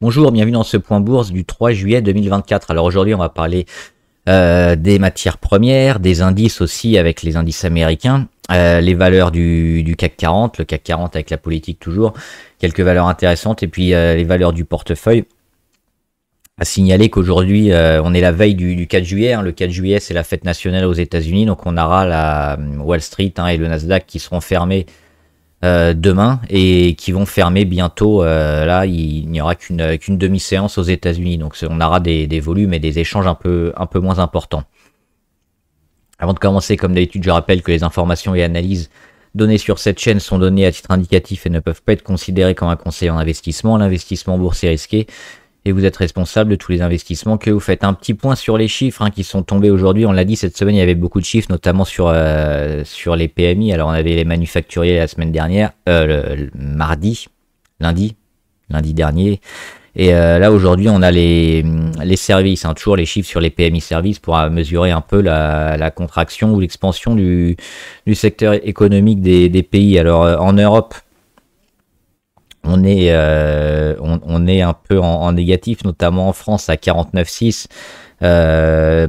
Bonjour, bienvenue dans ce point bourse du 3 juillet 2024. Alors aujourd'hui, on va parler des matières premières, des indices aussi avec les indices américains, les valeurs du CAC 40, le CAC 40 avec la politique toujours, quelques valeurs intéressantes et puis les valeurs du portefeuille. À signaler qu'aujourd'hui, on est la veille du 4 juillet. Le 4 juillet, c'est la fête nationale aux États-Unis, donc on aura la Wall Street et le Nasdaq qui seront fermés demain et qui vont fermer bientôt. Là, il n'y aura qu'une demi-séance aux États-Unis, donc on aura des volumes et des échanges un peu moins importants. Avant de commencer, comme d'habitude, je rappelle que les informations et analyses données sur cette chaîne sont données à titre indicatif et ne peuvent pas être considérées comme un conseil en investissement. L'investissement en bourse est risqué et vous êtes responsable de tous les investissements que vous faites. Un petit point sur les chiffres qui sont tombés aujourd'hui. On l'a dit, cette semaine, il y avait beaucoup de chiffres, notamment sur les PMI. Alors, on avait les manufacturiers la semaine dernière, le lundi dernier. Et là, aujourd'hui, on a les services, toujours les chiffres sur les PMI services pour mesurer un peu la contraction ou l'expansion du secteur économique des pays. Alors, en Europe, on est un peu en négatif, notamment en France à 49,6.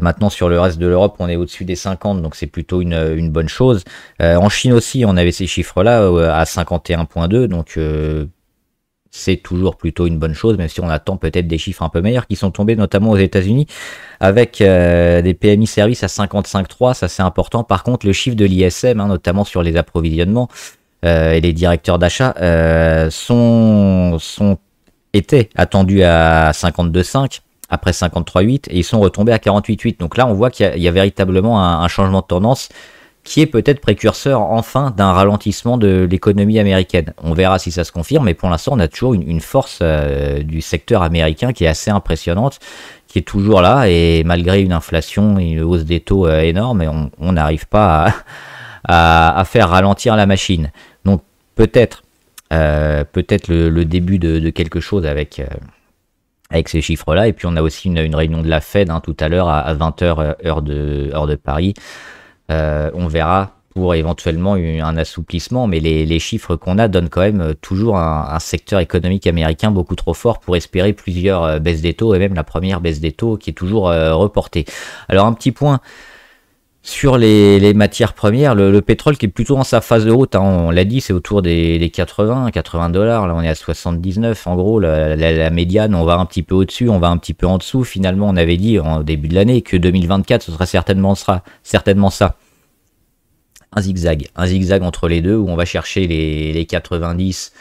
Maintenant sur le reste de l'Europe, on est au-dessus des 50, donc c'est plutôt une bonne chose. En Chine aussi, on avait ces chiffres-là à 51,2, donc c'est toujours plutôt une bonne chose, même si on attend peut-être des chiffres un peu meilleurs qui sont tombés notamment aux États-Unis avec des PMI services à 55,3, ça c'est important. Par contre, le chiffre de l'ISM, notamment sur les approvisionnements, et les directeurs d'achat étaient attendus à 52,5 après 53,8 et ils sont retombés à 48,8. Donc là, on voit qu'il y a véritablement un changement de tendance qui est peut-être précurseur enfin d'un ralentissement de l'économie américaine. On verra si ça se confirme, mais pour l'instant, on a toujours une force du secteur américain qui est assez impressionnante, qui est toujours là et malgré une inflation et une hausse des taux énorme, on n'arrive pas à faire ralentir la machine. Donc peut-être le début de quelque chose avec ces chiffres-là. Et puis on a aussi une réunion de la Fed tout à l'heure à 20h heure de Paris. On verra pour éventuellement un assouplissement, mais les chiffres qu'on a donnent quand même toujours un secteur économique américain beaucoup trop fort pour espérer plusieurs baisses des taux et même la première baisse des taux qui est toujours reportée. Alors un petit point sur les matières premières, le pétrole qui est plutôt dans sa phase de route, on l'a dit, c'est autour des 80 dollars, là on est à 79, en gros la médiane, on va un petit peu au-dessus, on va un petit peu en dessous. Finalement, on avait dit en début de l'année que 2024 ce sera certainement ça, un zigzag entre les deux où on va chercher les 90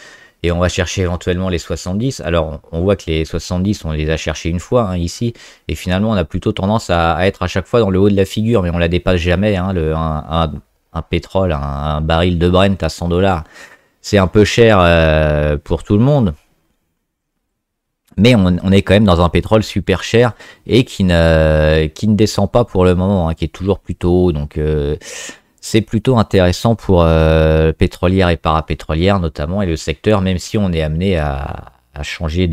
et on va chercher éventuellement les 70. Alors, on voit que les 70, on les a cherchés une fois ici, et finalement, on a plutôt tendance à être à chaque fois dans le haut de la figure, mais on la dépasse jamais. Un pétrole, un baril de Brent à 100 dollars, c'est un peu cher pour tout le monde. Mais on est quand même dans un pétrole super cher et qui ne descend pas pour le moment, qui est toujours plutôt haut. Donc, c'est plutôt intéressant pour pétrolières et parapétrolières notamment, et le secteur, même si on est amené à changer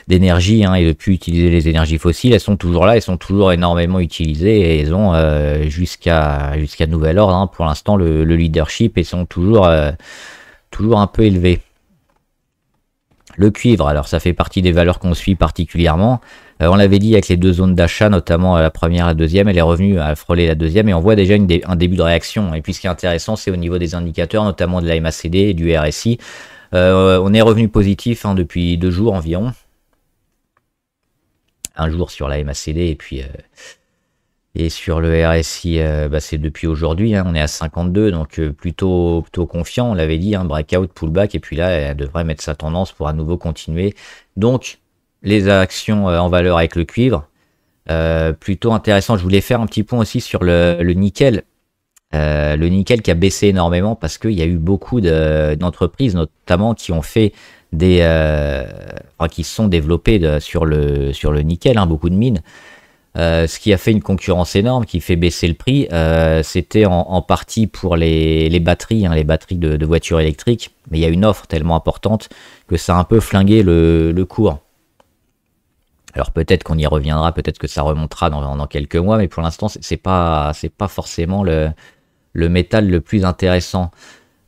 d'énergie et de plus utiliser les énergies fossiles, elles sont toujours là, elles sont toujours énormément utilisées et elles ont jusqu'à nouvel ordre pour l'instant le leadership, et sont toujours un peu élevées. Le cuivre, alors ça fait partie des valeurs qu'on suit particulièrement. On l'avait dit avec les deux zones d'achat, notamment la première et la deuxième, elle est revenue à frôler la deuxième et on voit déjà un début de réaction. Et puis ce qui est intéressant, c'est au niveau des indicateurs, notamment de la MACD et du RSI. On est revenu positif depuis 2 jours environ. Un jour sur la MACD et puis et sur le RSI, c'est depuis aujourd'hui, on est à 52, donc plutôt confiant, on l'avait dit, breakout, pullback, et puis là, elle devrait mettre sa tendance pour à nouveau continuer. Donc, les actions en valeur avec le cuivre, plutôt intéressant. Je voulais faire un petit point aussi sur le nickel. Le nickel qui a baissé énormément parce qu'il y a eu beaucoup d'entreprises, notamment, qui ont fait qui se sont développées sur le nickel, beaucoup de mines. Ce qui a fait une concurrence énorme, qui fait baisser le prix, c'était en partie pour les batteries, les batteries de voitures électriques, mais il y a une offre tellement importante que ça a un peu flingué le cours. Alors peut-être qu'on y reviendra, peut-être que ça remontera dans quelques mois, mais pour l'instant c'est pas forcément le métal le plus intéressant.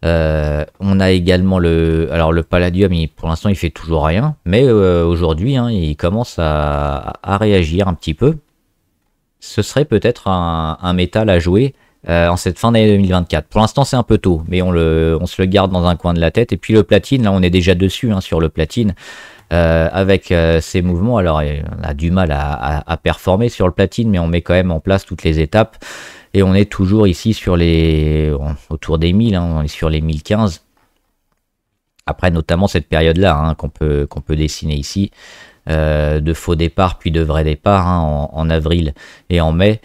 On a également alors le palladium, pour l'instant il fait toujours rien, mais aujourd'hui hein, il commence à réagir un petit peu. Ce serait peut-être un métal à jouer en cette fin d'année 2024. Pour l'instant c'est un peu tôt, mais on se le garde dans un coin de la tête. Et puis le platine, là on est déjà dessus hein, sur le platine. Avec ces mouvements, alors on a du mal à performer sur le platine, mais on met quand même en place toutes les étapes. Et on est toujours ici sur autour des 1000, hein, on est sur les 1015. Après, notamment cette période-là hein, qu'on peut dessiner ici, de faux départ puis de vrai départ hein, en avril et en mai.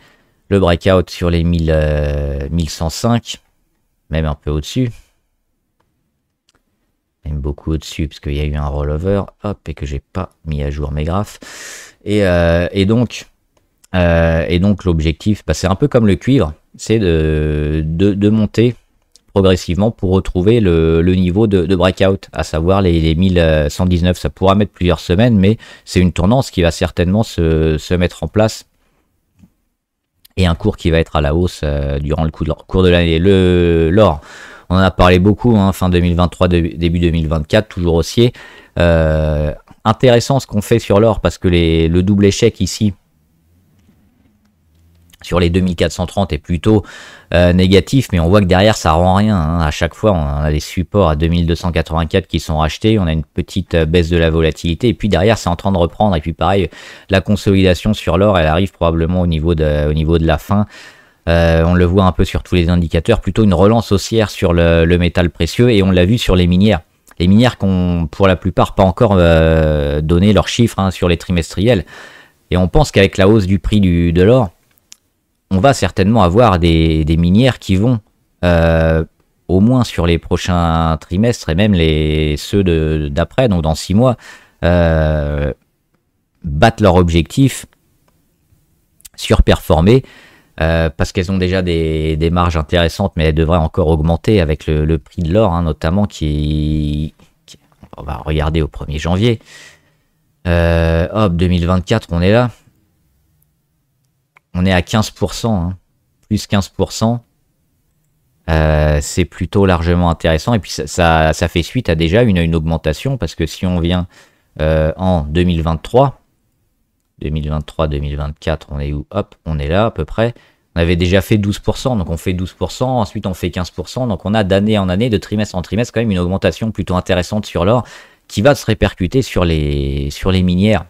Le breakout sur les 1105, même un peu au-dessus. Même beaucoup au-dessus, parce qu'il y a eu un rollover, hop, et que j'ai pas mis à jour mes graphes. Et donc l'objectif, c'est un peu comme le cuivre, c'est de monter progressivement pour retrouver le niveau de breakout, à savoir les 1119. Ça pourra mettre plusieurs semaines, mais c'est une tendance qui va certainement se mettre en place. Et un cours qui va être à la hausse durant le cours de l'année. L'or, on en a parlé beaucoup, hein, fin 2023, début 2024, toujours haussier. Intéressant ce qu'on fait sur l'or, parce que le double échec ici, sur les 2430 est plutôt négatif, mais on voit que derrière ça rend rien hein. À chaque fois on a des supports à 2284 qui sont rachetés, on a une petite baisse de la volatilité, et puis derrière c'est en train de reprendre. Et puis pareil, la consolidation sur l'or, elle arrive probablement au niveau de la fin. On le voit un peu sur tous les indicateurs, plutôt une relance haussière sur le métal précieux, et on l'a vu sur les minières. Les minières qui ont pour la plupart pas encore donné leurs chiffres hein, sur les trimestriels, et on pense qu'avec la hausse du prix de l'or, on va certainement avoir des minières qui vont, au moins sur les prochains trimestres et même ceux d'après, donc dans 6 mois, battre leur objectif, surperformer, parce qu'elles ont déjà des marges intéressantes, mais elles devraient encore augmenter avec le prix de l'or, hein, notamment, on va regarder au 1er janvier. Hop, 2024, on est là. On est à 15%, hein, plus 15%. C'est plutôt largement intéressant. Et puis ça fait suite à déjà une augmentation, parce que si on vient en 2023, 2024, on est où? Hop, on est là à peu près. On avait déjà fait 12%, donc on fait 12%, ensuite on fait 15%. Donc on a d'année en année, de trimestre en trimestre, quand même une augmentation plutôt intéressante sur l'or, qui va se répercuter sur les minières.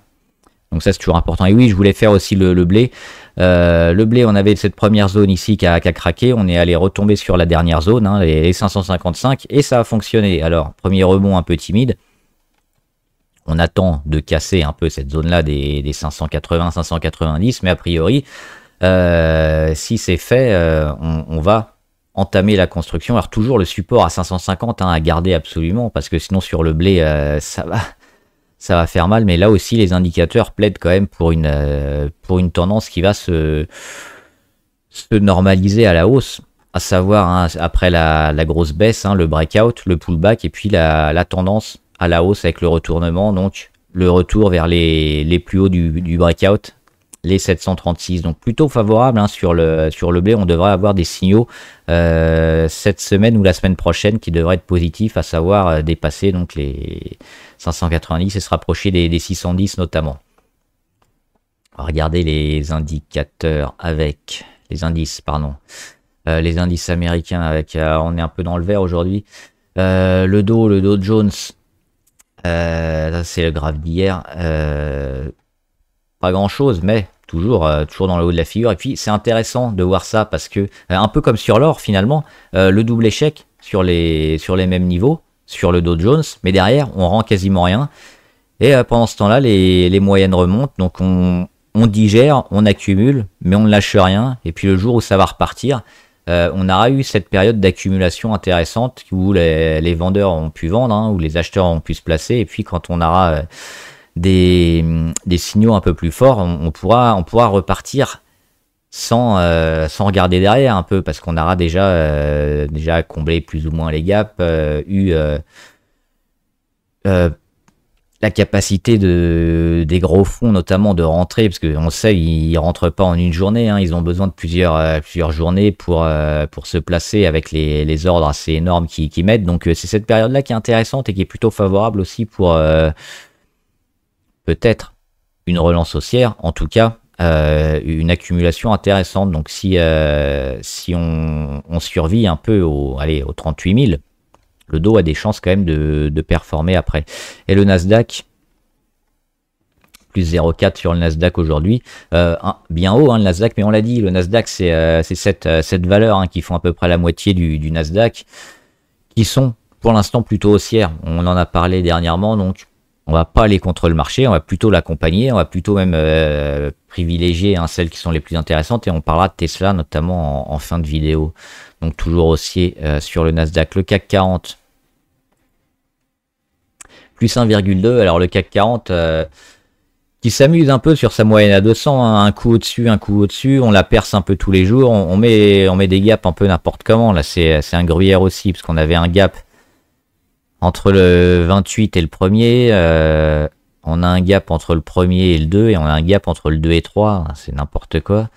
Donc ça c'est toujours important. Et oui, je voulais faire aussi le blé. Le blé, on avait cette première zone ici qui a craqué. On est allé retomber sur la dernière zone, hein, les 555, et ça a fonctionné. Alors, premier rebond un peu timide. On attend de casser un peu cette zone-là des 580, 590, mais a priori, si c'est fait, on va entamer la construction. Alors toujours le support à 550 hein, à garder absolument, parce que sinon sur le blé, ça va faire mal. Mais là aussi les indicateurs plaident quand même pour une tendance qui va se normaliser à la hausse, à savoir hein, après la grosse baisse, hein, le breakout, le pullback, et puis la tendance à la hausse avec le retournement, donc le retour vers les plus hauts du breakout, les 736. Donc plutôt favorable hein, sur le blé. On devrait avoir des signaux cette semaine ou la semaine prochaine qui devraient être positifs, à savoir dépasser donc les 590 et se rapprocher des 610 notamment. On va regarder les indicateurs avec les indices, pardon. Les indices américains avec, on est un peu dans le vert aujourd'hui. Le Dow Jones, c'est le graphe d'hier. Pas grand chose, mais toujours dans le haut de la figure. Et puis c'est intéressant de voir ça, parce que un peu comme sur l'or finalement, le double échec sur les mêmes niveaux sur le Dow Jones, mais derrière on rend quasiment rien. Et pendant ce temps-là, les moyennes remontent, donc on digère, on accumule, mais on ne lâche rien. Et puis le jour où ça va repartir, on aura eu cette période d'accumulation intéressante où les vendeurs ont pu vendre, hein, où les acheteurs ont pu se placer. Et puis quand on aura des signaux un peu plus forts, on pourra repartir sans regarder derrière un peu, parce qu'on aura déjà comblé plus ou moins les gaps, la capacité des gros fonds, notamment de rentrer, parce qu'on sait, ils rentrent pas en une journée, hein, ils ont besoin de plusieurs journées pour se placer avec les ordres assez énormes qui mettent. Donc c'est cette période-là qui est intéressante et qui est plutôt favorable aussi pour peut-être une relance haussière, en tout cas une accumulation intéressante. Donc si on survit un peu aux 38 000, le dos a des chances quand même de performer après. Et le Nasdaq, plus 0,4 sur le Nasdaq aujourd'hui. Bien haut, hein, le Nasdaq, mais on l'a dit, le Nasdaq, c'est cette valeur hein, qui font à peu près la moitié du Nasdaq, qui sont pour l'instant plutôt haussières. On en a parlé dernièrement, donc on va pas aller contre le marché, on va plutôt l'accompagner, on va plutôt même privilégier hein, celles qui sont les plus intéressantes, et on parlera de Tesla notamment en fin de vidéo. Donc toujours haussier sur le Nasdaq. Le CAC 40, plus 1,2. Alors le CAC 40 qui s'amuse un peu sur sa moyenne à 200, hein, un coup au-dessus, un coup au-dessus, on la perce un peu tous les jours, on met des gaps un peu n'importe comment. Là c'est un gruyère aussi, parce qu'on avait un gap entre le 28 et le premier, on a un gap entre le premier et le 2, et on a un gap entre le 2 et 3, c'est n'importe quoi.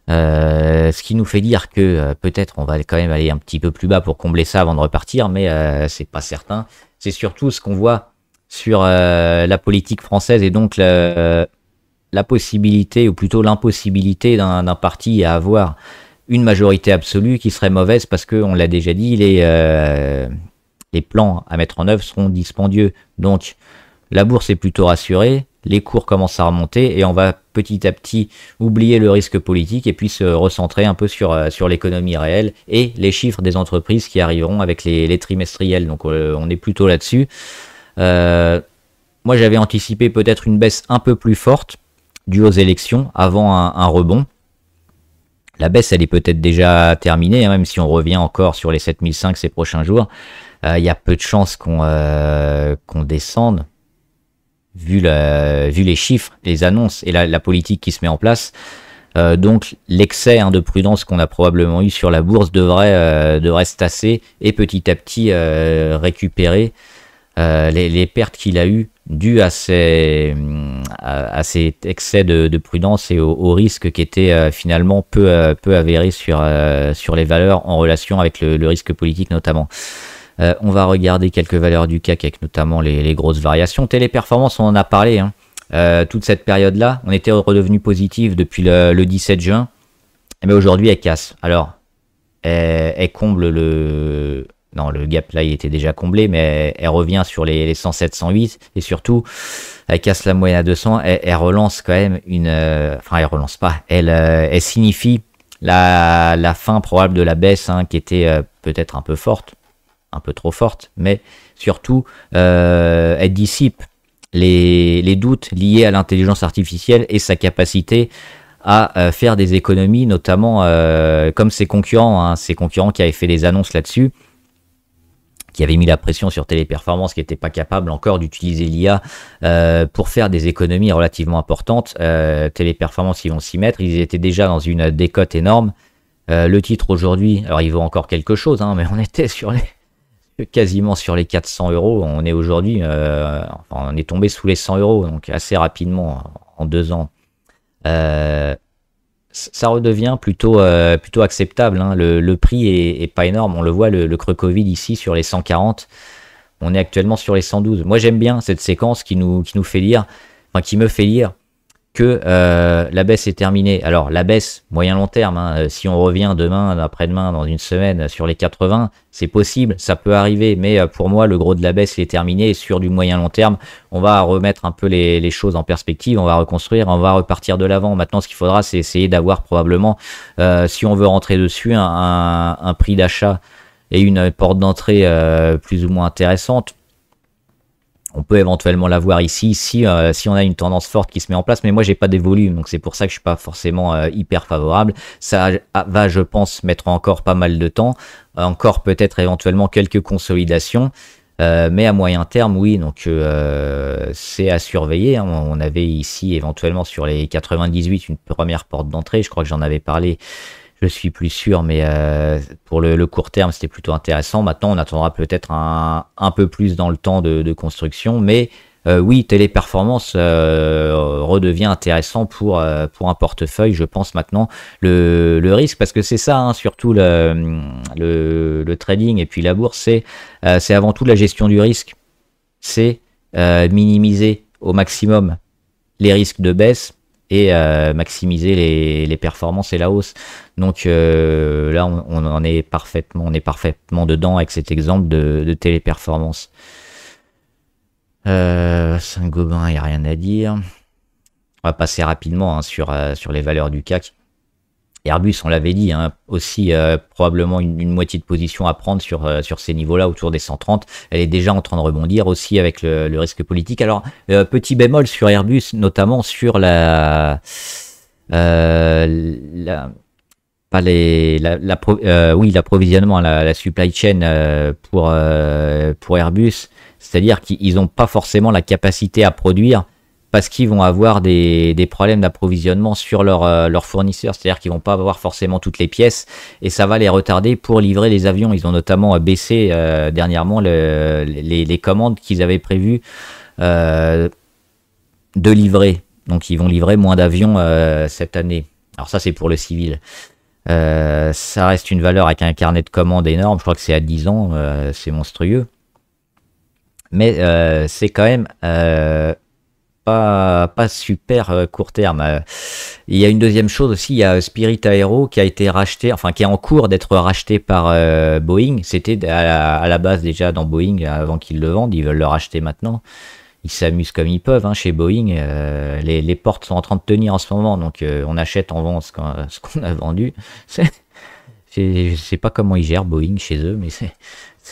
Ce qui nous fait dire que peut-être on va quand même aller un petit peu plus bas pour combler ça avant de repartir, mais c'est pas certain. C'est surtout ce qu'on voit sur la politique française, et donc la possibilité, ou plutôt l'impossibilité d'un parti à avoir une majorité absolue qui serait mauvaise, parce qu'on l'a déjà dit, les plans à mettre en œuvre seront dispendieux. Donc la bourse est plutôt rassurée, les cours commencent à remonter, et on va petit à petit oublier le risque politique et puis se recentrer un peu sur l'économie réelle et les chiffres des entreprises qui arriveront avec les trimestriels. Donc on est plutôt là-dessus. Moi j'avais anticipé peut-être une baisse un peu plus forte due aux élections avant un rebond. La baisse elle est peut-être déjà terminée, hein, même si on revient encore sur les 7005 ces prochains jours. Il y a peu de chances qu'on descende. Vu les chiffres, les annonces et la politique qui se met en place. Donc l'excès de prudence qu'on a probablement eu sur la bourse devrait se tasser et petit à petit récupérer les pertes qu'il a eues dues à ces excès de prudence et au risque qui était finalement peu avéré sur les valeurs en relation avec le risque politique notamment. On va regarder quelques valeurs du CAC avec notamment les grosses variations. Téléperformance, on en a parlé. Hein. Toute cette période-là, on était redevenu positif depuis le 17 juin. Mais aujourd'hui, elle casse. Alors, elle comble le... Non, le gap là, il était déjà comblé, mais elle revient sur les 107, 108. Et surtout, elle casse la moyenne à 200. Elle relance quand même une... Enfin, elle relance pas. Elle signifie la fin probable de la baisse, hein, qui était peut-être un peu forte. Un peu trop forte, mais surtout elle dissipe les doutes liés à l'intelligence artificielle et sa capacité à faire des économies, notamment comme ses concurrents qui avaient fait des annonces là-dessus, qui avaient mis la pression sur Téléperformance, qui n'était pas capable encore d'utiliser l'IA pour faire des économies relativement importantes. Téléperformance, ils vont s'y mettre, ils étaient déjà dans une décote énorme. Le titre aujourd'hui, alors il vaut encore quelque chose, hein, mais on était quasiment sur les 400 euros. On est aujourd'hui, on est tombé sous les 100 euros, donc assez rapidement, en 2 ans. Ça redevient plutôt acceptable. Hein. Le prix est pas énorme. On le voit, le creux Covid ici sur les 140. On est actuellement sur les 112. Moi, j'aime bien cette séquence qui me fait lire que la baisse est terminée. Alors la baisse moyen long terme, hein, si on revient demain, après-demain, dans une semaine sur les 80, c'est possible, ça peut arriver, mais pour moi le gros de la baisse est terminé, et sur du moyen long terme, on va remettre un peu les choses en perspective, on va reconstruire, on va repartir de l'avant. Maintenant ce qu'il faudra, c'est essayer d'avoir probablement, si on veut rentrer dessus, un prix d'achat et une porte d'entrée plus ou moins intéressante. On peut éventuellement l'avoir ici si on a une tendance forte qui se met en place, mais moi j'ai pas des volumes, donc c'est pour ça que je suis pas forcément hyper favorable. Ça va, je pense, mettre encore pas mal de temps, encore peut-être éventuellement quelques consolidations, mais à moyen terme, oui, donc c'est à surveiller. Hein. On avait ici éventuellement sur les 98 une première porte d'entrée, je crois que j'en avais parlé. Je suis plus sûr, mais pour le court terme, c'était plutôt intéressant. Maintenant, on attendra peut-être un peu plus dans le temps de construction, mais oui, Téléperformance redevient intéressant pour un portefeuille, je pense maintenant. Le risque, parce que c'est ça, hein, surtout le trading et puis la bourse, c'est avant tout la gestion du risque. C'est minimiser au maximum les risques de baisse et maximiser les performances et la hausse. Donc là, on est parfaitement dedans avec cet exemple de Téléperformance. Saint-Gobain, il n'y a rien à dire. On va passer rapidement, hein, sur les valeurs du CAC. Airbus, on l'avait dit, hein, aussi probablement une moitié de position à prendre sur ces niveaux-là, autour des 130. Elle est déjà en train de rebondir aussi avec le risque politique. Alors, petit bémol sur Airbus, notamment sur l'approvisionnement, la supply chain pour Airbus. C'est-à-dire qu'ils n'ont pas forcément la capacité à produire parce qu'ils vont avoir des problèmes d'approvisionnement sur leurs fournisseurs. C'est-à-dire qu'ils vont pas avoir forcément toutes les pièces et ça va les retarder pour livrer les avions. Ils ont notamment baissé dernièrement les commandes qu'ils avaient prévues de livrer. Donc ils vont livrer moins d'avions cette année. Alors ça, c'est pour le civil. Ça reste une valeur avec un carnet de commandes énorme. Je crois que c'est à 10 ans. C'est monstrueux. Mais c'est quand même pas super court terme. Il y a une deuxième chose aussi, il y a Spirit Aero qui a été racheté, enfin qui est en cours d'être racheté par Boeing. C'était à la base déjà dans Boeing avant qu'ils le vendent, ils veulent le racheter maintenant. Ils s'amusent comme ils peuvent, hein, chez Boeing. Les portes sont en train de tenir en ce moment, donc on achète, on vend ce qu'on a vendu. Je sais pas comment ils gèrent Boeing chez eux, mais c'est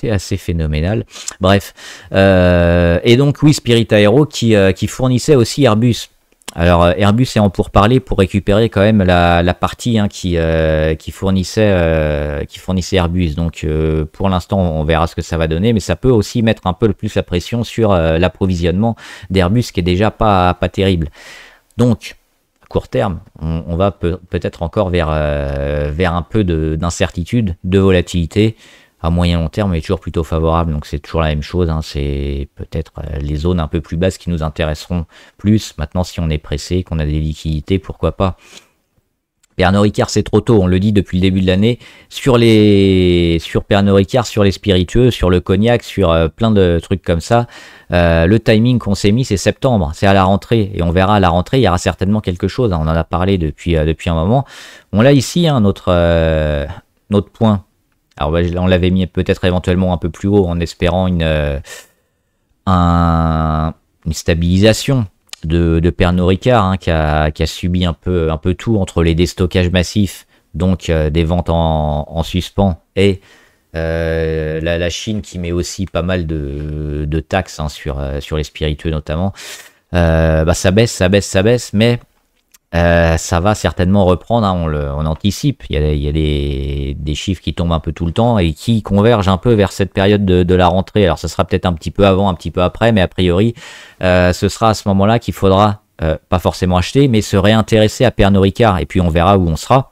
assez phénoménal. Bref. Et donc, oui, Spirit Aero qui fournissait aussi Airbus. Alors, Airbus est en pourparlers pour récupérer quand même la partie, hein, qui fournissait Airbus. Donc, pour l'instant, on verra ce que ça va donner, mais ça peut aussi mettre un peu plus la pression sur l'approvisionnement d'Airbus, qui est déjà pas terrible. Donc, à court terme, on va peut-être encore vers un peu d'incertitude, de volatilité. À moyen long terme, est toujours plutôt favorable, donc c'est toujours la même chose, hein. C'est peut-être les zones un peu plus basses qui nous intéresseront plus. Maintenant, si on est pressé, qu'on a des liquidités, pourquoi pas. Pernod Ricard, c'est trop tôt, on le dit depuis le début de l'année. Sur Pernod Ricard, sur les spiritueux, sur le cognac, sur plein de trucs comme ça, le timing qu'on s'est mis, c'est septembre, c'est à la rentrée, et on verra à la rentrée, il y aura certainement quelque chose, hein. On en a parlé depuis un moment. On l'a ici, hein, notre point. Alors on l'avait mis peut-être éventuellement un peu plus haut en espérant une stabilisation de Pernod Ricard, hein, qui a subi un peu tout entre les déstockages massifs, donc des ventes en suspens, et la Chine qui met aussi pas mal de taxes, hein, sur les spiritueux notamment. Ça baisse, mais ça va certainement reprendre, hein, on anticipe. Il y a des chiffres qui tombent un peu tout le temps et qui convergent un peu vers cette période de la rentrée. Alors, ce sera peut-être un petit peu avant, un petit peu après, mais a priori, ce sera à ce moment-là qu'il faudra pas forcément acheter, mais se réintéresser à Pernod Ricard. Et puis, on verra où on sera.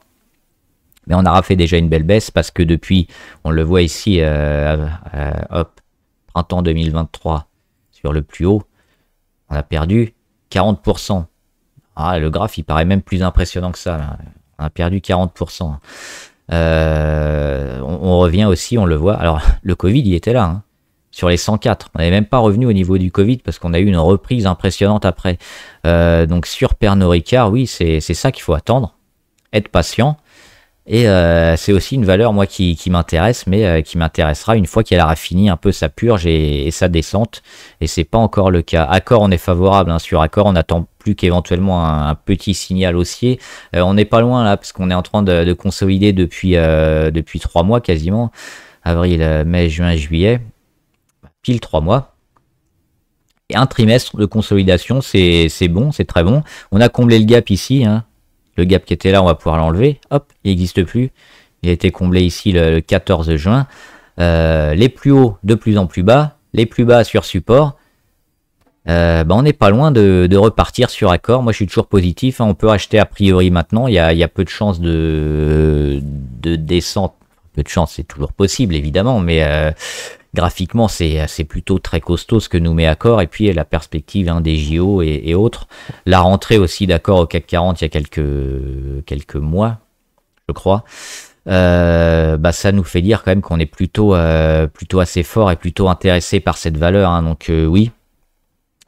Mais on aura fait déjà une belle baisse parce que depuis, on le voit ici, printemps 2023, sur le plus haut, on a perdu 40%. Ah, le graphe, il paraît même plus impressionnant que ça, là. On a perdu 40%. On revient aussi, on le voit. Alors, le Covid, il était là, hein, sur les 104. On n'avait même pas revenu au niveau du Covid parce qu'on a eu une reprise impressionnante après. Donc, sur Pernod Ricard, oui, c'est ça qu'il faut attendre. Être patient. Et c'est aussi une valeur, moi, qui m'intéresse, mais qui m'intéressera une fois qu'elle aura fini un peu sa purge et sa descente. Et c'est pas encore le cas. Accor, on est favorable, hein, sur Accor, on attend plus qu'éventuellement un petit signal haussier. On n'est pas loin là, parce qu'on est en train de consolider depuis 3 mois quasiment. Avril, mai, juin, juillet. Pile 3 mois. Et un trimestre de consolidation, c'est bon, c'est très bon. On a comblé le gap ici, hein. Le gap qui était là, on va pouvoir l'enlever. Hop, il n'existe plus. Il a été comblé ici le 14 juin. Les plus hauts de plus en plus bas. Les plus bas sur support. On n'est pas loin de repartir sur Accor. Moi, je suis toujours positif, hein. On peut acheter a priori maintenant. Il y a peu de chances de descente. Peu de chance, c'est toujours possible, évidemment. Mais graphiquement, c'est plutôt très costaud ce que nous met Accor. Et puis la perspective hein, des JO et autres. La rentrée aussi d'Accor au CAC 40 il y a quelques mois, je crois. Bah ça nous fait dire quand même qu'on est plutôt assez fort et plutôt intéressé par cette valeur. Hein. Donc oui.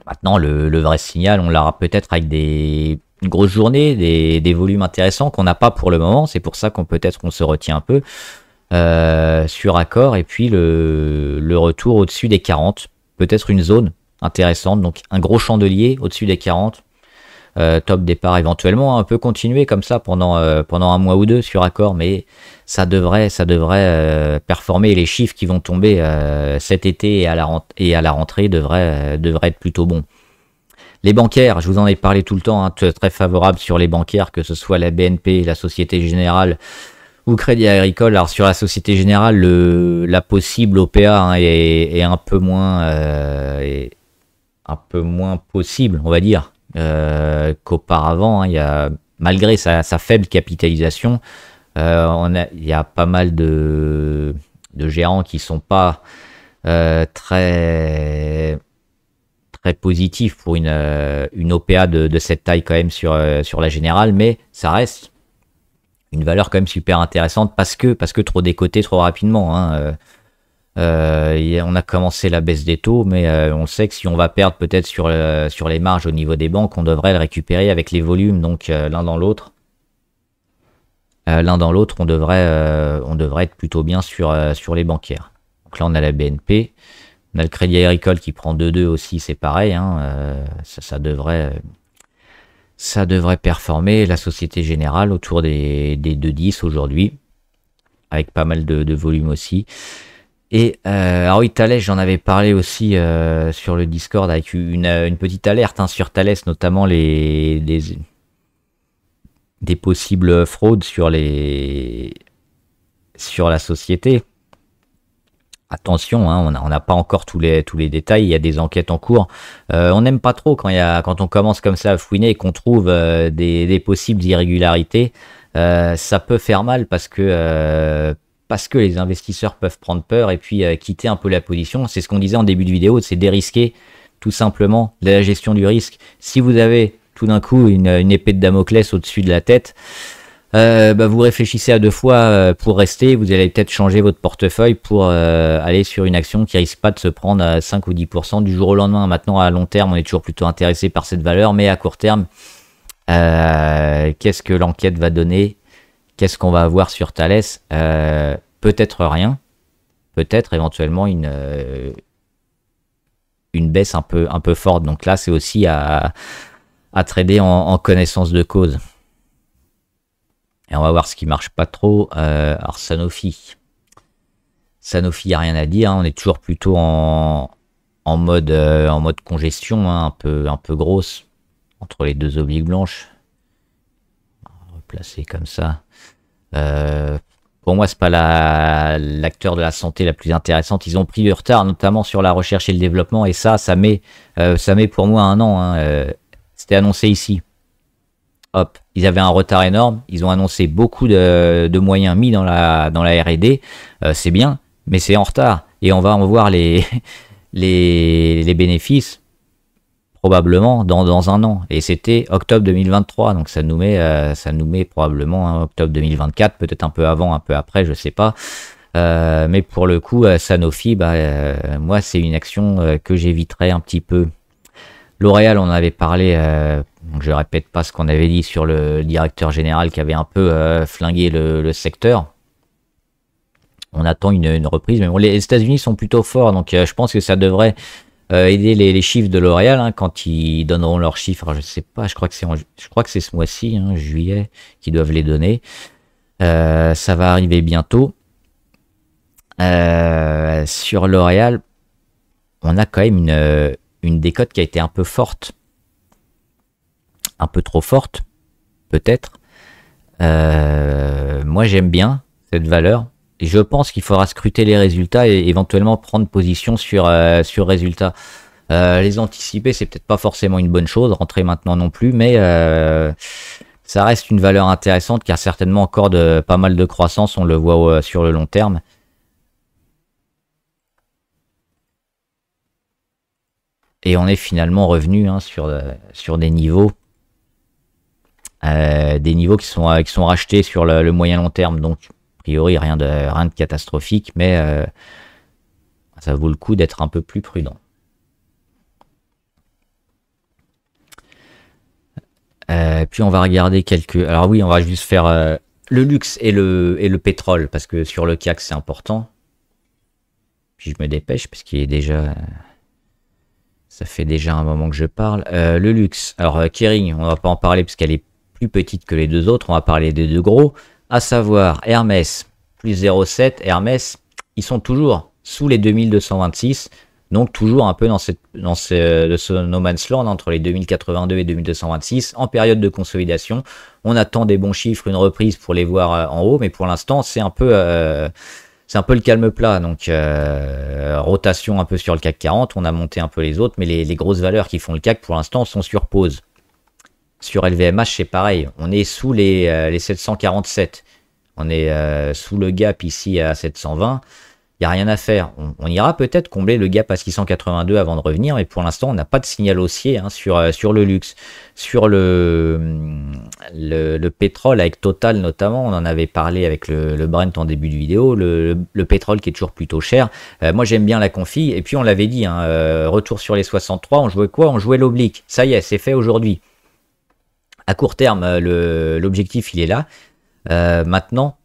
Maintenant, le vrai signal, on l'aura peut-être avec une grosse journée, des volumes intéressants qu'on n'a pas pour le moment. C'est pour ça qu'on se retient un peu sur Accor. Et puis le retour au-dessus des 40. Peut-être une zone intéressante. Donc un gros chandelier au-dessus des 40. Top départ éventuellement. Un peu continuer comme ça pendant un mois ou deux sur Accor. Mais ça devrait performer. Les chiffres qui vont tomber cet été et à la rentrée devraient être plutôt bons. Les bancaires, je vous en ai parlé tout le temps, hein, très favorable sur les bancaires, que ce soit la BNP, la Société Générale ou Crédit Agricole. Alors sur la Société Générale, la possible OPA hein, est un peu moins possible, on va dire, qu'auparavant. Hein, il y a, malgré sa faible capitalisation, il y a pas mal de gérants qui sont pas très positifs pour une OPA de cette taille quand même sur la Générale, mais ça reste une valeur quand même super intéressante parce que trop décoté trop rapidement. Hein. On a commencé la baisse des taux, mais on sait que si on va perdre peut-être sur les marges au niveau des banques, on devrait le récupérer avec les volumes. Donc l'un dans l'autre, on devrait être plutôt bien sur les bancaires. Donc là, on a la BNP, on a le Crédit Agricole qui prend 2,2 aussi, c'est pareil. Hein, ça devrait performer. La Société Générale autour des 2,10 aujourd'hui, avec pas mal de volume aussi. Et alors oui, Thales, j'en avais parlé aussi sur le Discord avec une petite alerte hein, sur Thales, notamment des possibles fraudes sur la société. Attention, hein, on n'a pas encore tous les détails, il y a des enquêtes en cours. On n'aime pas trop quand on commence comme ça à fouiner et qu'on trouve des possibles irrégularités. Ça peut faire mal parce que les investisseurs peuvent prendre peur et puis quitter un peu la position. C'est ce qu'on disait en début de vidéo, c'est dérisquer tout simplement de la gestion du risque. Si vous avez tout d'un coup une épée de Damoclès au-dessus de la tête, vous réfléchissez à deux fois pour rester. Vous allez peut-être changer votre portefeuille pour aller sur une action qui risque pas de se prendre à 5 ou 10% du jour au lendemain. Maintenant, à long terme, on est toujours plutôt intéressé par cette valeur, mais à court terme, qu'est-ce que l'enquête va donner? Qu'est-ce qu'on va avoir sur Thales? Peut-être rien. Peut-être éventuellement une baisse un peu forte. Donc là, c'est aussi à trader en connaissance de cause. Et on va voir ce qui marche pas trop. Alors Sanofi, il n'y a rien à dire. Hein. On est toujours plutôt en mode congestion, hein, un peu grosse entre les deux obliques blanches. Replacer comme ça. Pour moi, c'est pas l'acteur de la santé la plus intéressante. Ils ont pris du retard, notamment sur la recherche et le développement, et ça met pour moi 1 an. Hein. C'était annoncé ici. Hop, ils avaient un retard énorme. Ils ont annoncé beaucoup de moyens mis dans la R&D. C'est bien, mais c'est en retard. Et on va en voir les bénéfices probablement dans 1 an. Et c'était octobre 2023. Donc ça nous met probablement hein, octobre 2024, peut-être un peu avant, un peu après, je sais pas. Mais pour le coup, Sanofi, moi, c'est une action que j'éviterais un petit peu. L'Oréal, on en avait parlé, donc je répète pas ce qu'on avait dit sur le directeur général qui avait un peu flingué le secteur. On attend une reprise, mais bon, les États-Unis sont plutôt forts, donc je pense que ça devrait aider les chiffres de L'Oréal hein, quand ils donneront leurs chiffres. Alors, je sais pas, je crois que c'est ce mois-ci, hein, juillet, qu'ils doivent les donner. Ça va arriver bientôt. Sur L'Oréal, on a quand même une décote qui a été un peu forte. Un peu trop forte, peut-être. Moi, j'aime bien cette valeur. Et je pense qu'il faudra scruter les résultats et éventuellement prendre position sur résultats. Les anticiper, c'est peut-être pas forcément une bonne chose, rentrer maintenant non plus, mais ça reste une valeur intéressante qui a certainement encore pas mal de croissance, on le voit sur le long terme. Et on est finalement revenu hein, sur des niveaux qui sont rachetés sur le moyen long terme. Donc, a priori, rien de catastrophique, mais ça vaut le coup d'être un peu plus prudent. Puis on va regarder quelques... Alors oui, on va juste faire le luxe et le pétrole, parce que sur le CAC, c'est important. Puis je me dépêche, parce qu'il est déjà... Ça fait déjà un moment que je parle. Le luxe. Alors, Kering, on va pas en parler, parce qu'elle est plus petite que les deux autres. On va parler des deux gros, à savoir Hermès, plus 0,7. Hermès, ils sont toujours sous les 2226. Donc toujours un peu dans ce no man's land entre les 2082 et 2226 en période de consolidation. On attend des bons chiffres, une reprise pour les voir en haut, mais pour l'instant c'est un peu le calme plat. Donc rotation un peu sur le CAC 40, on a monté un peu les autres, mais les grosses valeurs qui font le CAC pour l'instant sont sur pause. Sur LVMH c'est pareil, on est sous les 747, on est sous le gap ici à 720. Il n'y a rien à faire. On ira peut-être combler le gap à 682 avant de revenir, mais pour l'instant, on n'a pas de signal haussier hein, sur le luxe. Sur le pétrole avec Total notamment, on en avait parlé avec le Brent en début de vidéo, le pétrole qui est toujours plutôt cher. Moi, j'aime bien la confi, et puis on l'avait dit, hein, retour sur les 63, on jouait quoi? On jouait l'oblique. Ça y est, c'est fait aujourd'hui. À court terme, l'objectif, il est là. Maintenant,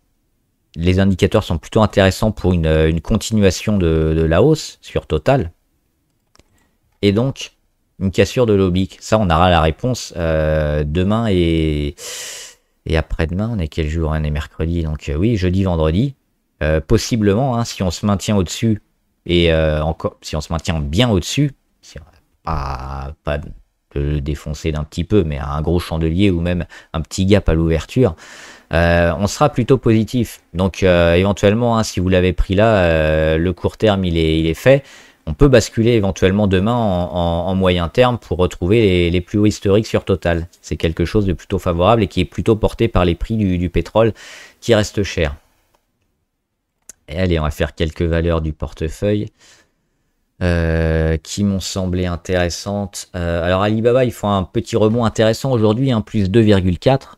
les indicateurs sont plutôt intéressants pour une continuation de la hausse sur Total. Et donc, une cassure de l'oblique. Ça, on aura la réponse demain et après-demain. On est quel jour? On est mercredi. Donc oui, jeudi, vendredi. Possiblement, hein, si on se maintient au-dessus, et encore, si on se maintient bien au-dessus, si pas de le défoncer d'un petit peu, mais un gros chandelier ou même un petit gap à l'ouverture, on sera plutôt positif. Donc éventuellement, hein, si vous l'avez pris là, le court terme il est fait. On peut basculer éventuellement demain en moyen terme pour retrouver les plus hauts historiques sur Total. C'est quelque chose de plutôt favorable et qui est plutôt porté par les prix du pétrole qui restent chers. Et allez, on va faire quelques valeurs du portefeuille qui m'ont semblé intéressantes. Alors Alibaba, ils font un petit rebond intéressant aujourd'hui, hein, plus 2,4.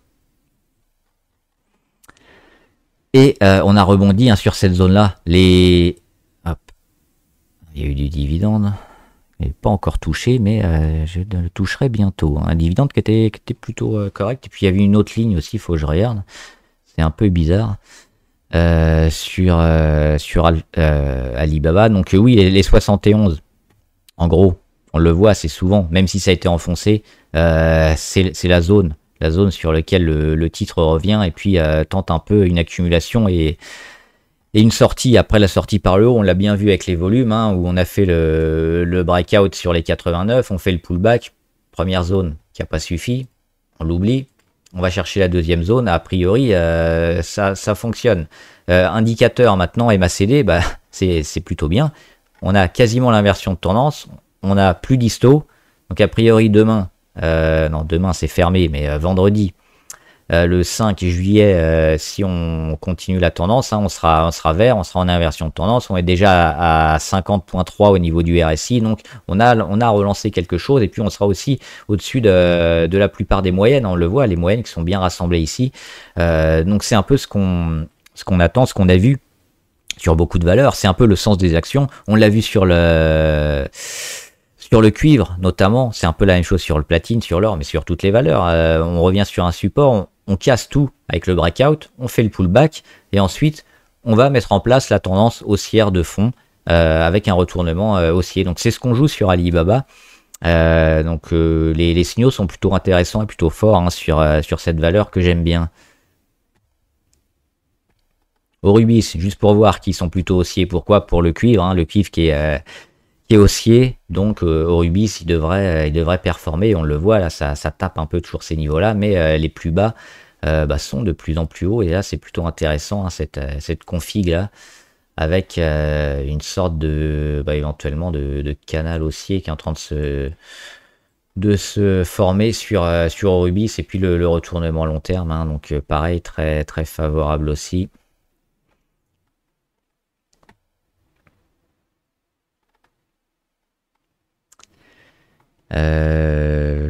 Et on a rebondi hein, sur cette zone-là. Hop. Il y a eu du dividende. Il n'est pas encore touché, mais je le toucherai bientôt. Un dividende qui était plutôt correct. Et puis il y avait une autre ligne aussi, il faut que je regarde. C'est un peu bizarre. Sur Alibaba. Donc oui, les 71. En gros, on le voit assez souvent, même si ça a été enfoncé. C'est la zone sur laquelle le titre revient et puis tente un peu une accumulation et une sortie. Après la sortie par le haut, on l'a bien vu avec les volumes, hein, où on a fait le breakout sur les 89, on fait le pullback, première zone qui n'a pas suffi, on l'oublie, on va chercher la deuxième zone, a priori ça fonctionne. Indicateur maintenant MACD, bah, c'est plutôt bien, on a quasiment l'inversion de tendance, on a plus d'histo, donc a priori demain, non demain c'est fermé, mais vendredi, le 5 juillet, si on continue la tendance, hein, on sera vert, on sera en inversion de tendance, on est déjà à 50,3 au niveau du RSI, donc on a relancé quelque chose, et puis on sera aussi au-dessus de la plupart des moyennes, on le voit, les moyennes qui sont bien rassemblées ici, donc c'est un peu ce qu'on attend, ce qu'on a vu sur beaucoup de valeurs, c'est un peu le sens des actions, on l'a vu sur le cuivre notamment, c'est un peu la même chose sur le platine, sur l'or, mais sur toutes les valeurs. On revient sur un support, on casse tout avec le breakout, on fait le pullback, et ensuite on va mettre en place la tendance haussière de fond avec un retournement haussier. Donc c'est ce qu'on joue sur Alibaba. Donc les signaux sont plutôt intéressants et plutôt forts hein, sur cette valeur que j'aime bien. Orubis, juste pour voir qu'ils sont plutôt haussiers. Pourquoi? Pour le cuivre, hein, le cuivre qui est haussier, donc Orubis il devrait performer, on le voit là, ça tape un peu toujours ces niveaux là, mais les plus bas sont de plus en plus hauts, et là c'est plutôt intéressant hein, cette config là, avec une sorte de éventuellement de canal haussier qui est en train de se former sur Orubis, et puis le retournement long terme, hein, donc pareil, très très favorable aussi. Je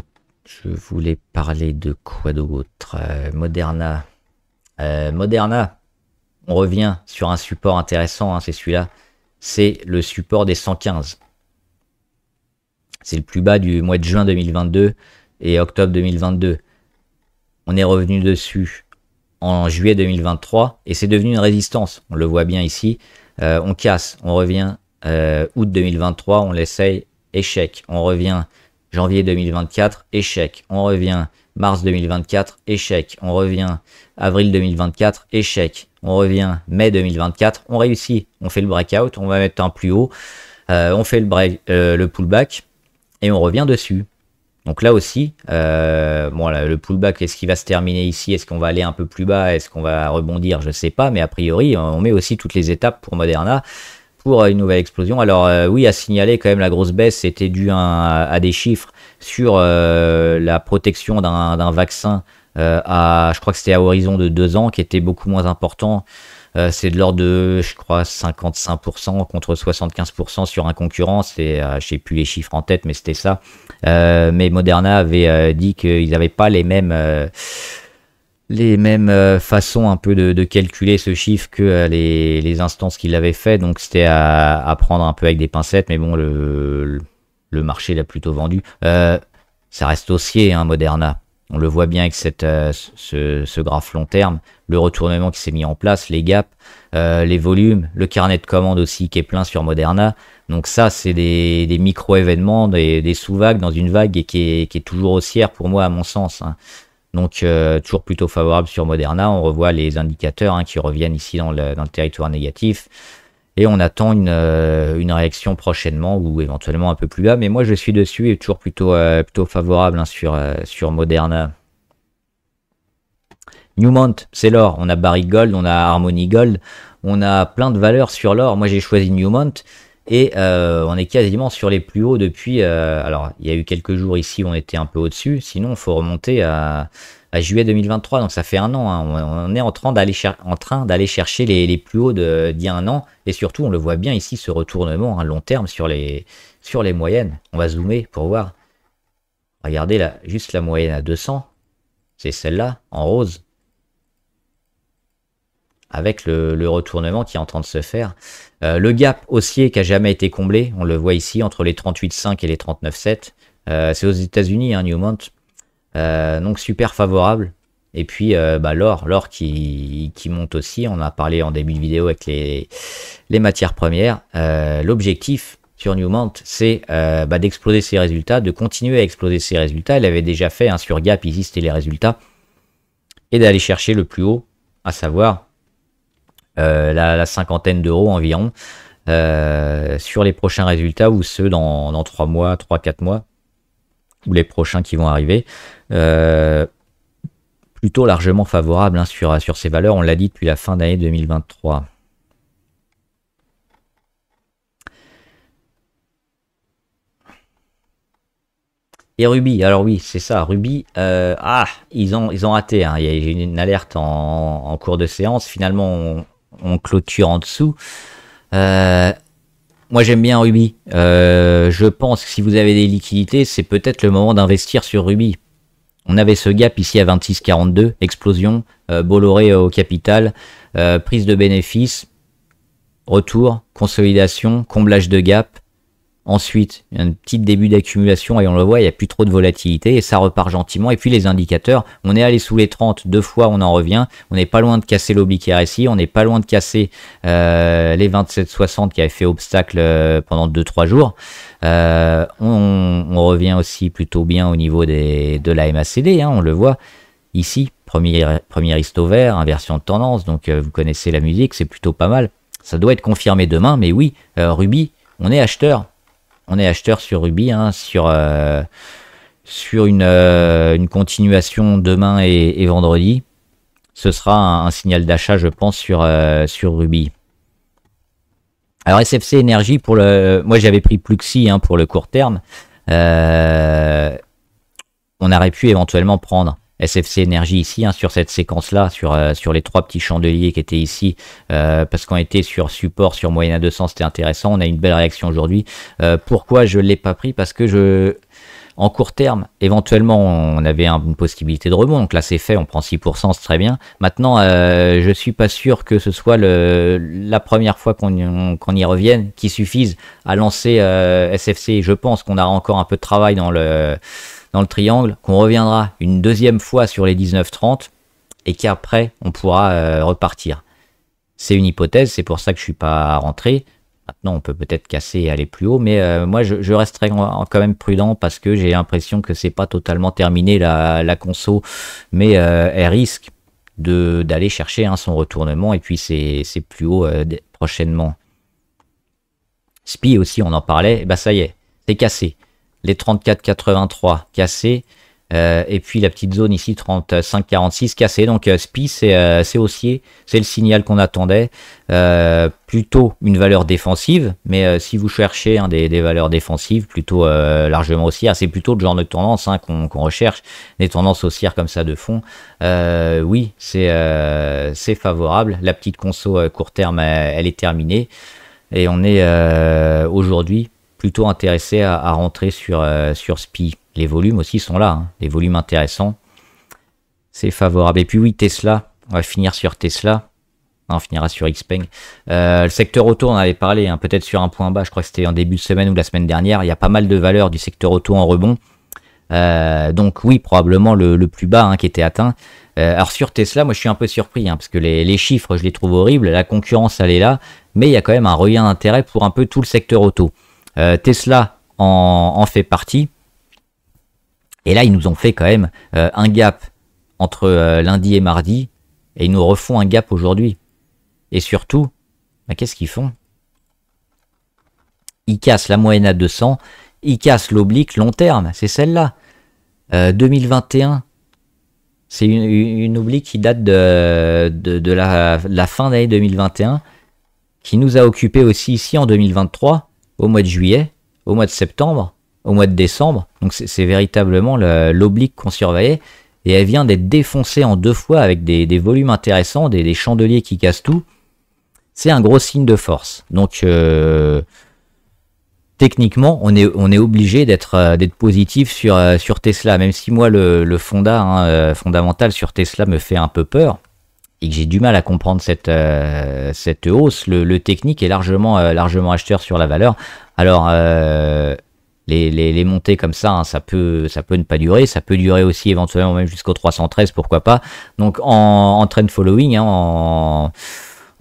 voulais parler de quoi d'autre? Moderna. Moderna, on revient sur un support intéressant, hein, c'est celui-là. C'est le support des 115. C'est le plus bas du mois de juin 2022 et octobre 2022. On est revenu dessus en juillet 2023 et c'est devenu une résistance. On le voit bien ici. On casse, on revient août 2023, on l'essaye, échec. On revient janvier 2024, échec. On revient mars 2024, échec. On revient avril 2024, échec. On revient mai 2024, on réussit. On fait le breakout, on va mettre un plus haut. On fait le pullback et on revient dessus. Donc là aussi, bon, là, le pullback, est-ce qu'il va se terminer ici? Est-ce qu'on va aller un peu plus bas? Est-ce qu'on va rebondir? Je ne sais pas, mais a priori, on met aussi toutes les étapes pour Moderna pour une nouvelle explosion. Alors oui, à signaler quand même la grosse baisse, c'était dû à des chiffres sur la protection d'un vaccin je crois que c'était à horizon de 2 ans, qui était beaucoup moins important. C'est de l'ordre de, je crois, 55% contre 75% sur un concurrent. Je sais plus les chiffres en tête, mais c'était ça. Mais Moderna avait dit qu'ils n'avaient pas les mêmes façons un peu de calculer ce chiffre que les instances qui l'avaient fait. Donc c'était à prendre un peu avec des pincettes. Mais bon, le marché l'a plutôt vendu. Ça reste haussier, hein, Moderna. On le voit bien avec ce graphe long terme, le retournement qui s'est mis en place, les gaps, les volumes, le carnet de commandes aussi qui est plein sur Moderna. Donc ça, c'est des micro-événements, des sous-vagues dans une vague et qui est toujours haussière pour moi à mon sens, hein. Donc toujours plutôt favorable sur Moderna. On revoit les indicateurs, hein, qui reviennent ici dans le territoire négatif. Et on attend une réaction prochainement ou éventuellement un peu plus bas. Mais moi, je suis dessus et toujours plutôt favorable, hein, sur Moderna. Newmont, c'est l'or. On a Barrick Gold, on a Harmony Gold. On a plein de valeurs sur l'or. Moi, j'ai choisi Newmont. Et on est quasiment sur les plus hauts depuis... alors, il y a eu quelques jours ici où on était un peu au-dessus. Sinon, il faut remonter à juillet 2023, donc ça fait un an, hein. On est en train d'aller chercher les plus hauts d'il y a un an, et surtout on le voit bien ici, ce retournement à long terme sur les moyennes. On va zoomer pour voir. Regardez là, juste la moyenne à 200, c'est celle-là en rose, avec le retournement qui est en train de se faire. Le gap haussier qui a jamais été comblé, on le voit ici entre les 38,5 et les 39,7. C'est aux États-Unis, hein, Newmont. Donc super favorable. Et puis l'or qui monte aussi. On a parlé en début de vidéo avec les matières premières. L'objectif sur Newmont, c'est d'exploser ses résultats, de continuer à exploser ses résultats. Elle avait déjà fait, hein, sur Gap, ici c'était les résultats, et d'aller chercher le plus haut, à savoir la cinquantaine d'euros environ, sur les prochains résultats, ou ceux dans 3 mois, 3-4 mois, ou les prochains qui vont arriver. Plutôt largement favorable, hein, sur ces valeurs, on l'a dit depuis la fin d'année 2023. Et Ruby, alors oui, c'est ça, Ruby, ils ont raté, hein. Il y a eu une alerte en cours de séance, finalement on clôture en dessous. Moi j'aime bien Ruby, je pense que si vous avez des liquidités, c'est peut-être le moment d'investir sur Ruby. On avait ce gap ici à 26,42, explosion, Bolloré au capital, prise de bénéfices, retour, consolidation, comblage de gap. Ensuite, un petit début d'accumulation et on le voit, il n'y a plus trop de volatilité et ça repart gentiment. Et puis les indicateurs, on est allé sous les 30, 2 fois on en revient. On n'est pas loin de casser l'oblique RSI, on n'est pas loin de casser les 27,60 qui avaient fait obstacle pendant 2-3 jours. On revient aussi plutôt bien au niveau de la MACD, hein, on le voit ici. Premier histo vert, inversion de tendance, donc vous connaissez la musique, c'est plutôt pas mal. Ça doit être confirmé demain, mais oui, Ruby, on est acheteur. On est acheteur sur Ruby, hein, sur une continuation demain et vendredi. Ce sera un signal d'achat, je pense, sur Ruby. Alors SFC Énergie, moi j'avais pris Pluxee, hein, pour le court terme. On aurait pu éventuellement prendre SFC Énergie ici, hein, sur cette séquence-là, sur les 3 petits chandeliers qui étaient ici, parce qu'on était sur support, sur moyenne à 200, c'était intéressant. On a une belle réaction aujourd'hui. Pourquoi je ne l'ai pas pris? Parce que En court terme, éventuellement, on avait une possibilité de rebond. Donc là, c'est fait, on prend 6%, c'est très bien. Maintenant, je suis pas sûr que ce soit la première fois qu'on y revienne, qui suffise à lancer SFC. Je pense qu'on aura encore un peu de travail dans le triangle, qu'on reviendra une deuxième fois sur les 19,30 et qu'après, on pourra repartir. C'est une hypothèse, c'est pour ça que je suis pas rentré. Maintenant, on peut peut-être casser et aller plus haut, mais moi, je resterai quand même prudent parce que j'ai l'impression que c'est pas totalement terminé la conso, mais elle risque d'aller chercher son retournement et puis c'est plus haut prochainement. SPI aussi, on en parlait, bah ça y est, c'est cassé. Les 34,83 cassés. Et puis la petite zone ici 35,46 cassée. Donc SPI c'est haussier, c'est le signal qu'on attendait. Plutôt une valeur défensive, mais si vous cherchez des valeurs défensives plutôt largement haussières, c'est plutôt le genre de tendance qu'on recherche, des tendances haussières comme ça de fond. Oui, c'est favorable. La petite conso court terme elle est terminée et on est aujourd'hui plutôt intéressé à rentrer sur SPI. Les volumes aussi sont là, des volumes intéressants. C'est favorable. Et puis oui, Tesla, on va finir sur Tesla. On finira sur Xpeng. Le secteur auto, on avait parlé, peut-être sur un point bas, je crois que c'était en début de semaine ou la semaine dernière. Il y a pas mal de valeurs du secteur auto en rebond. Donc oui, probablement le plus bas qui était atteint. Alors sur Tesla, moi je suis un peu surpris, parce que les chiffres, je les trouve horribles. La concurrence, elle est là. Mais il y a quand même un regain d'intérêt pour un peu tout le secteur auto. Tesla en fait partie. Et là, ils nous ont fait quand même un gap entre lundi et mardi, et ils nous refont un gap aujourd'hui. Et surtout, qu'est-ce qu'ils font? Ils cassent la moyenne à 200, ils cassent l'oblique long terme, c'est celle-là. 2021, c'est une oblique qui date de la fin d'année 2021, qui nous a occupé aussi ici en 2023, au mois de juillet, au mois de septembre, au mois de décembre. Donc c'est véritablement l'oblique qu'on surveillait, et elle vient d'être défoncée en 2 fois avec des volumes intéressants, des chandeliers qui cassent tout. C'est un gros signe de force. Donc techniquement, on est obligé d'être positif sur Tesla, même si moi le fondamental sur Tesla me fait un peu peur et que j'ai du mal à comprendre cette hausse. Le technique est largement acheteur sur la valeur. Alors les montées comme ça, ça peut ne pas durer, ça peut durer aussi éventuellement même jusqu'au 313, pourquoi pas. Donc en trend following,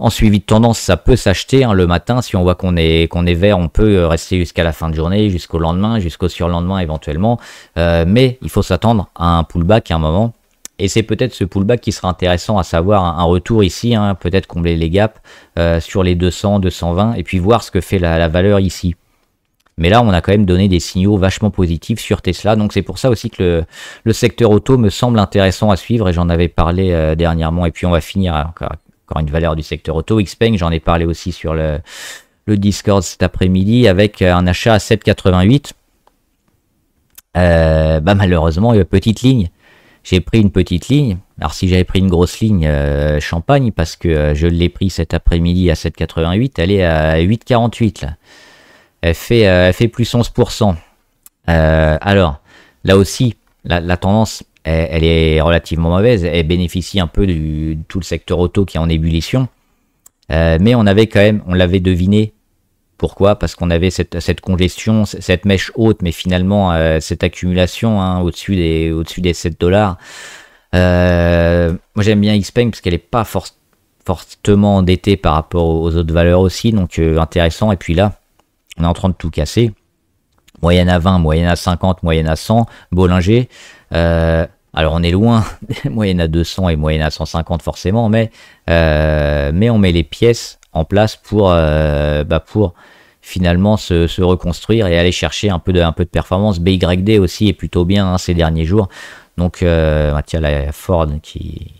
en suivi de tendance, ça peut s'acheter le matin. Si on voit qu'on est vert, on peut rester jusqu'à la fin de journée, jusqu'au lendemain, jusqu'au surlendemain éventuellement. Mais il faut s'attendre à un pullback à un moment. Et c'est peut-être ce pullback qui sera intéressant, à savoir un retour ici, peut-être combler les gaps sur les 200, 220, et puis voir ce que fait la valeur ici. Mais là, on a quand même donné des signaux vachement positifs sur Tesla. Donc c'est pour ça aussi que le secteur auto me semble intéressant à suivre, et j'en avais parlé dernièrement. Et puis on va finir encore une valeur du secteur auto. Xpeng, j'en ai parlé aussi sur le Discord cet après-midi, avec un achat à 7,88. Malheureusement, petite ligne. J'ai pris une petite ligne. Alors si j'avais pris une grosse ligne, champagne, parce que je l'ai pris cet après-midi à 7,88, elle est à 8,48 là. Elle fait plus 11%. Alors, là aussi, la tendance, elle est relativement mauvaise. Elle bénéficie un peu de tout le secteur auto qui est en ébullition. Mais on l'avait deviné. Pourquoi? Parce qu'on avait cette congestion, cette mèche haute, mais finalement, cette accumulation au-dessus des 7 $. Moi, j'aime bien Xpeng parce qu'elle n'est pas fortement endettée par rapport aux autres valeurs aussi. Donc, intéressant. Et puis là, on est en train de tout casser. Moyenne à 20, moyenne à 50, moyenne à 100. Bollinger. Alors on est loin des moyennes à 200 et moyenne à 150 forcément, mais on met les pièces en place pour finalement se reconstruire et aller chercher un peu de performance. BYD aussi est plutôt bien ces derniers jours. Donc tiens, la Ford qui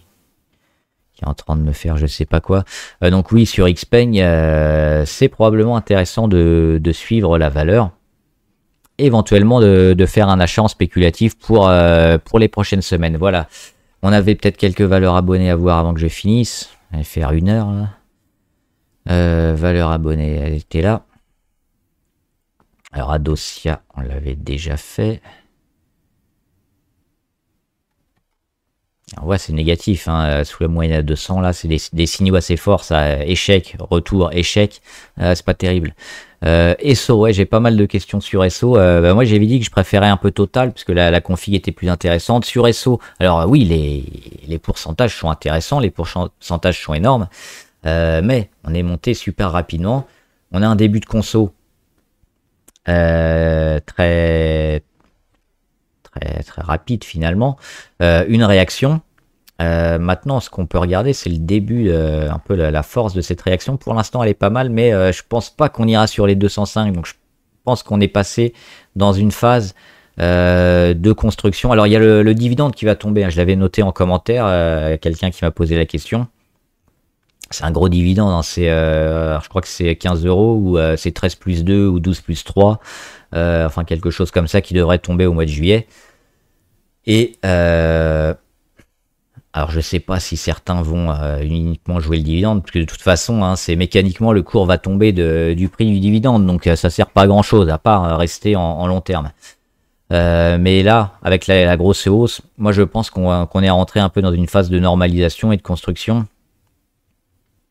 est en train de me faire je sais pas quoi. Donc oui, sur Xpeng, c'est probablement intéressant de suivre la valeur. Éventuellement de faire un achat en spéculatif pour les prochaines semaines. Voilà. On avait peut-être quelques valeurs abonnées à voir avant que je finisse. On va faire 1 heure là. Valeur abonnée, elle était là. Alors Adosia, on l'avait déjà fait. Alors, ouais, c'est négatif, hein, sous la moyenne à 200, là, c'est des signaux assez forts, ça, échec, retour, échec, c'est pas terrible. ESSO, ouais, j'ai pas mal de questions sur ESSO. Bah, moi, j'avais dit que je préférais un peu Total, puisque la config était plus intéressante. Sur ESSO, alors oui, les pourcentages sont intéressants, les pourcentages sont énormes, mais on est monté super rapidement. On a un début de conso très rapide finalement, une réaction. Maintenant, ce qu'on peut regarder, c'est le début, un peu la force de cette réaction. Pour l'instant, elle est pas mal, mais je pense pas qu'on ira sur les 205. Donc, je pense qu'on est passé dans une phase de construction. Alors, il y a le dividende qui va tomber, hein. Je l'avais noté en commentaire, quelqu'un qui m'a posé la question. C'est un gros dividende, hein. Je crois que c'est 15 euros ou c'est 13 plus 2 ou 12 plus 3. Enfin, quelque chose comme ça qui devrait tomber au mois de juillet. Et alors je sais pas si certains vont uniquement jouer le dividende, parce que de toute façon, hein, c'est mécaniquement le cours va tomber du prix du dividende, donc ça sert pas à grand chose à part rester en long terme. Mais là, avec la grosse hausse, moi je pense qu'on est rentré un peu dans une phase de normalisation et de construction.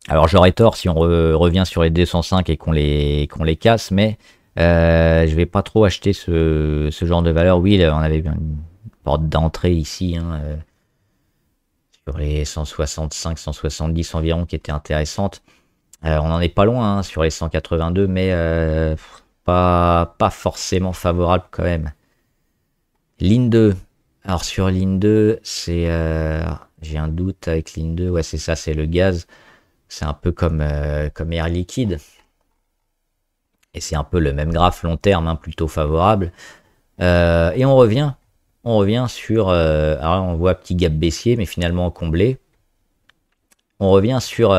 Alors j'aurais tort si on revient sur les 205 et qu'on les casse, mais je vais pas trop acheter ce genre de valeur. Oui, on avait une porte d'entrée ici, hein, sur les 165, 170 environ, qui était intéressante. On n'en est pas loin, hein, sur les 182, mais pas forcément favorable quand même. Ligne 2. Alors sur ligne 2, c'est j'ai un doute avec ligne 2. Ouais, c'est ça, c'est le gaz. C'est un peu comme Air Liquide. Et c'est un peu le même graphe long terme, hein, plutôt favorable. Et on revient sur... alors on voit petit gap baissier, mais finalement comblé. On revient sur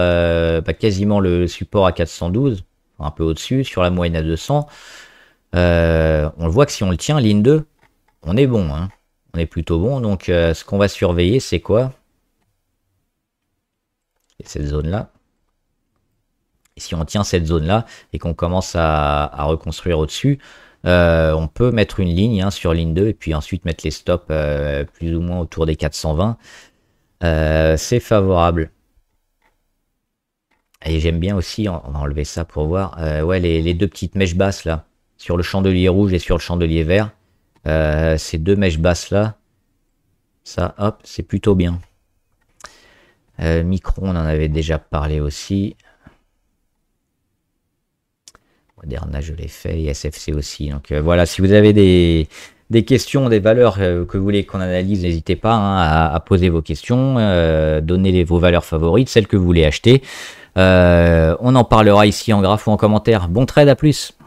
quasiment le support à 412, un peu au-dessus, sur la moyenne à 200. On le voit que si on le tient, ligne 2, on est bon, hein. On est plutôt bon. Donc ce qu'on va surveiller, c'est quoi? C'est cette zone-là. Et si on tient cette zone-là et qu'on commence à reconstruire au-dessus, on peut mettre une ligne, hein, sur ligne 2 et puis ensuite mettre les stops plus ou moins autour des 420. C'est favorable. Et j'aime bien aussi, on va enlever ça pour voir, ouais, les deux petites mèches basses là, sur le chandelier rouge et sur le chandelier vert. Ces deux mèches basses là, ça, hop, c'est plutôt bien. Micron, on en avait déjà parlé aussi. Moderna, je l'ai fait, et SFC aussi. Donc voilà, si vous avez des questions, des valeurs que vous voulez qu'on analyse, n'hésitez pas, hein, à poser vos questions, donnez vos valeurs favorites, celles que vous voulez acheter. On en parlera ici en graphe ou en commentaire. Bon trade, à plus!